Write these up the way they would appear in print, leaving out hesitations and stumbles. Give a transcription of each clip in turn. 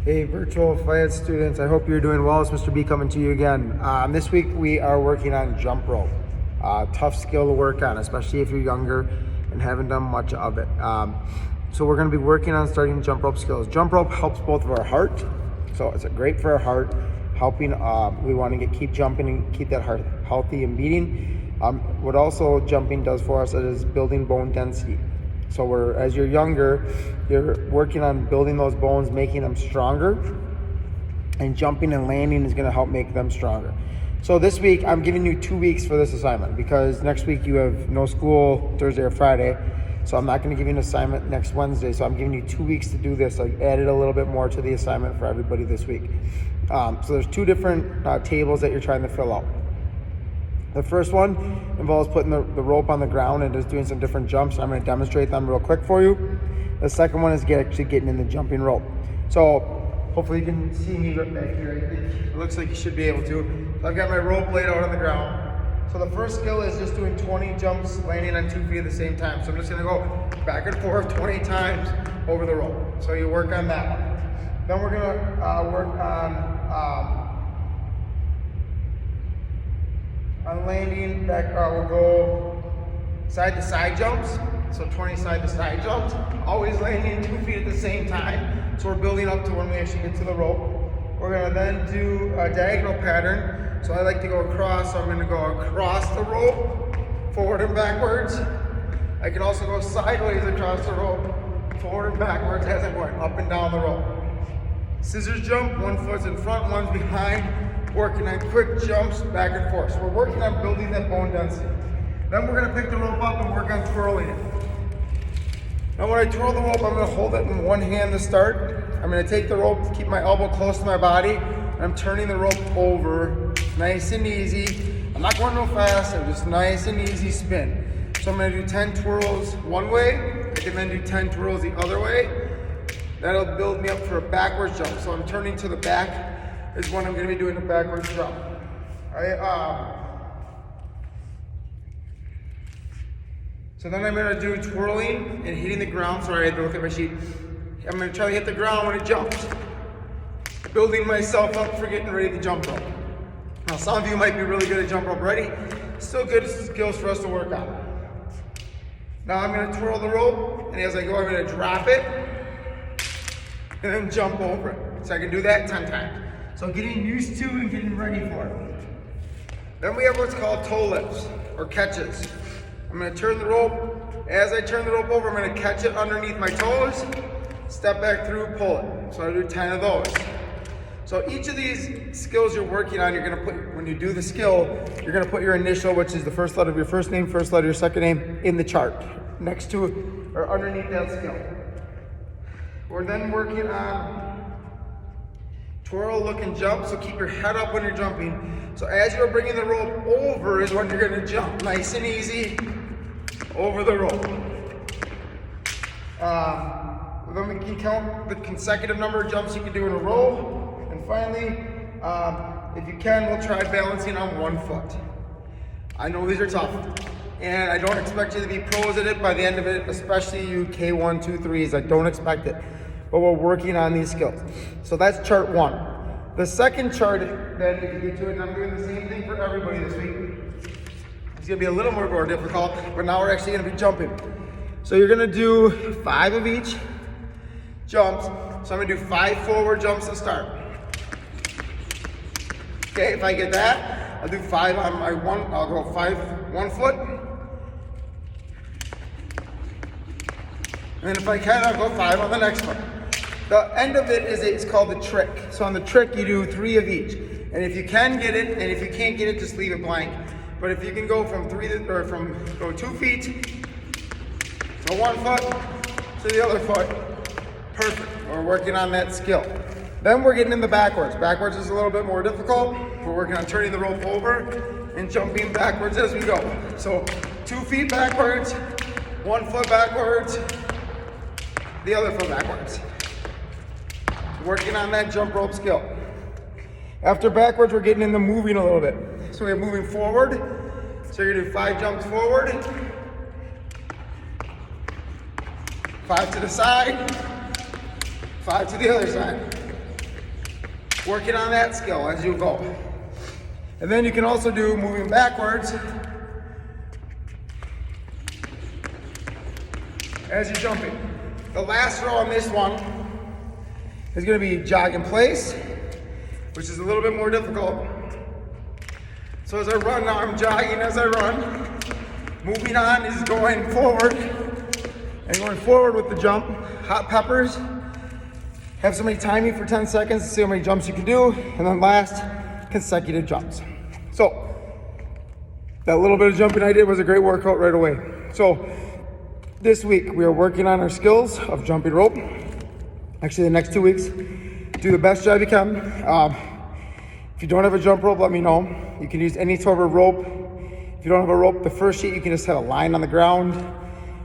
Hey, virtual flight students, I hope you're doing well. It's Mr. B coming to you again. This week we are working on jump rope. Tough skill to work on, especially if you're younger and haven't done much of it. So we're going to be working on starting jump rope skills. Jump rope helps both of our heart, so it's great for our heart, helping, we want to keep jumping and keep that heart healthy and beating. What also jumping does for us is building bone density. So as you're younger, you're working on building those bones, making them stronger, and jumping and landing is going to help make them stronger. So this week, I'm giving you 2 weeks for this assignment because next week you have no school Thursday or Friday. So I'm not going to give you an assignment next Wednesday. So I'm giving you 2 weeks to do this. I added a little bit more to the assignment for everybody this week. So there's two different tables that you're trying to fill out. The first one involves putting the rope on the ground and just doing some different jumps. I'm going to demonstrate them real quick for you. The second one is actually getting in the jumping rope. So hopefully you can see me right back here. I think it looks like you should be able to. So I've got my rope laid out on the ground. So the first skill is just doing 20 jumps landing on 2 feet at the same time. So I'm just going to go back and forth 20 times over the rope. So you work on that one. Then we're going to work on landing back. We'll go side to side jumps, so 20 side to side jumps, always landing 2 feet at the same time. So we're building up to when we actually get to the rope. We're going to then do a diagonal pattern. So I like to go across, so I'm going to go across the rope, forward and backwards. I can also go sideways across the rope, forward and backwards as I'm going up and down the rope. Scissors jump, one foot's in front, one's behind. Working on quick jumps back and forth. So we're working on building that bone density. Then we're going to pick the rope up and work on twirling it. Now when I twirl the rope, I'm going to hold it in one hand to start. I'm going to take the rope to keep my elbow close to my body. And I'm turning the rope over, nice and easy. I'm not going real fast, I'm just nice and easy spin. So I'm going to do 10 twirls one way. I can then do 10 twirls the other way. That'll build me up for a backwards jump. So I'm turning to the back is when I'm going to be doing a backwards jump. So then I'm going to do twirling and hitting the ground. Sorry, I had to look at my sheet. I'm going to try to hit the ground when it jumps. Building myself up for getting ready to jump rope. Now some of you might be really good at jump rope already. Still good skills for us to work on. Now I'm going to twirl the rope, and as I go I'm going to drop it and then jump over it. So I can do that 10 times. So getting used to and getting ready for it. Then we have what's called toe lifts or catches. I'm going to turn the rope. As I turn the rope over, I'm going to catch it underneath my toes, step back through, pull it. So I do 10 of those. So each of these skills you're working on, you're going to put, when you do the skill, you're going to put your initial, which is the first letter of your first name, first letter of your second name, in the chart, next to or underneath that skill. We're then working on twirl, look, and jump, so keep your head up when you're jumping. So as you're bringing the rope over is when you're going to jump, nice and easy, over the rope. Then we can count the consecutive number of jumps you can do in a row. And finally, if you can, we'll try balancing on one foot. I know these are tough, and I don't expect you to be pros at it by the end of it, especially you K1, 2, 3s. I don't expect it. But we're working on these skills. So that's chart one. The second chart, then if you get to it, and I'm doing the same thing for everybody this week. It's gonna be a little more difficult, but now we're actually gonna be jumping. So you're gonna do 5 of each jumps. So I'm gonna do 5 forward jumps to start. Okay, if I get that, I'll do 5 on my one, I'll go 5, 1 foot. And if I can, I'll go 5 on the next foot. The end of it is it's called the trick. So on the trick, you do 3 of each. And if you can get it, and if you can't get it, just leave it blank. But if you can go from 2 feet to 1 foot to the other foot, perfect. We're working on that skill. Then we're getting in the backwards. Backwards is a little bit more difficult. We're working on turning the rope over and jumping backwards as we go. So 2 feet backwards, 1 foot backwards, the other foot backwards. Working on that jump rope skill. After backwards, we're getting into moving a little bit. So we're moving forward. So you're gonna do 5 jumps forward, 5 to the side, 5 to the other side. working on that skill as you go. And then you can also do moving backwards as you're jumping. The last row on this one is going to be jog in place, which is a little bit more difficult. So as I run now, I'm jogging as I run. Moving on is going forward and going forward with the jump. Hot peppers. Have somebody time you for 10 seconds to see how many jumps you can do. And then last, consecutive jumps. So that little bit of jumping I did was a great workout right away. So this week we are working on our skills of jumping rope. Actually the next 2 weeks, do the best job you can. If you don't have a jump rope, let me know. You can use any sort of rope. If you don't have a rope, the first sheet you can just have a line on the ground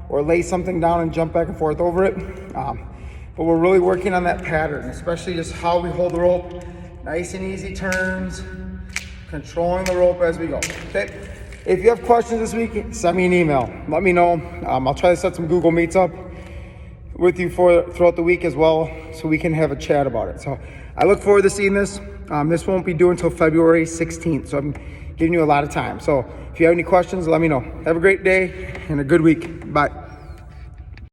or lay something down and jump back and forth over it. But we're really working on that pattern, especially just how we hold the rope. Nice and easy turns, controlling the rope as we go, okay? If you have questions this week, send me an email. Let me know. I'll try to set some Google Meets up with you throughout the week as well, so we can have a chat about it. So I look forward to seeing this. This won't be due until February 16th, so I'm giving you a lot of time. So if you have any questions, let me know. Have a great day and a good week. Bye.